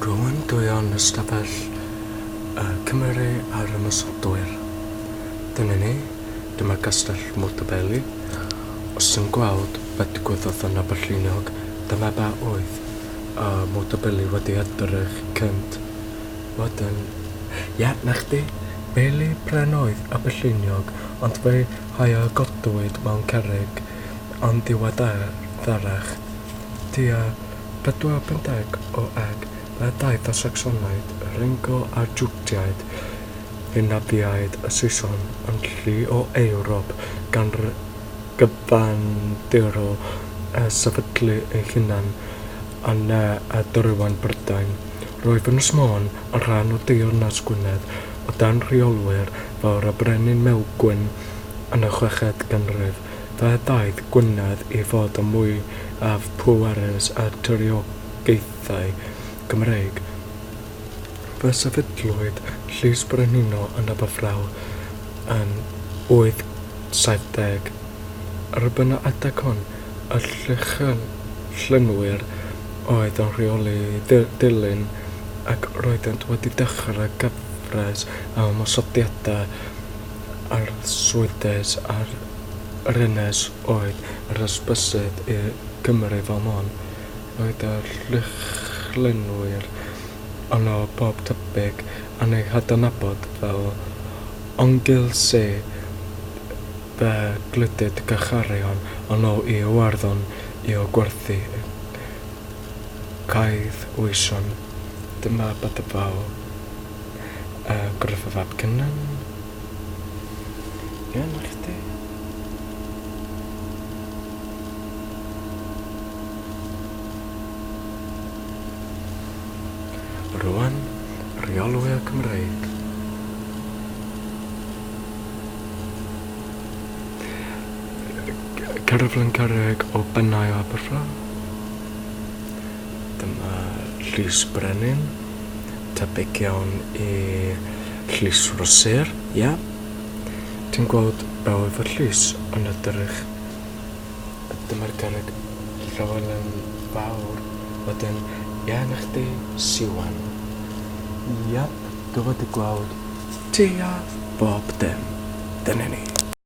Rwan dwi o'n ystafell Cymru ar y Mysodwyr. Dyna ni, dyma Castell Montebello. Os yn gweld beth digwyddodd yn Aberlliniog, dyma ba oedd Montebello wedi edrych cynt. Wedyn, na chdi, Beli pren oedd Aberlliniog, ond fe hai a godwyd mewn cerrig ond diweddarach. Tua 40 o eg, fe daeth a Sacsonaidd, Ringo a Jwtiaid, Unafiaid a Saeson yn llu o Ewrop gan gyfandiro sefydlu eu hunan yn a Drywan Brydain. Roedd Ynys Môn yn rhan o Deyrnas Gwynedd o dan rheolwyr fawr a Brenin Melgwyn yn y 6eg ganrif. Fe daeth Gwynedd i fod yn mwy af pwerus a tyriogaethau Cymreig. Fe sefydlwyd Llys Brenhino yn Aberfraw yn 870. Erbyn y adeg hon, y llynwyr oedd yn rheoli dilyn ac roeddent wedi dechrau gyfres a ymosodiadau arswydus ar yr ynys oedd yr ysbysydd i Cymru fel mon. Roedd y llynwyr yno bob tebyg yn ei hadnabod fel Ongilse fe glydyd Gacharion yno i Iwerddon i o gwerthu Caidd Wysion. Dyma beth y faw Gruff y Fab Cynnan. Na chdi. Rwan, rheolwyr Cymreig. Cerflun cerrig o Bennau o Aberfraw. Dyma Llys Brenin, tebyg iawn i Llys Rosir, Ti'n gweld be oedd y llys yn edrych. Dyma'r cerrig Llywelyn Fawr, wedyn, na chdi Siwan. Dwi wedi gweld tua bob dim. Dyna ni.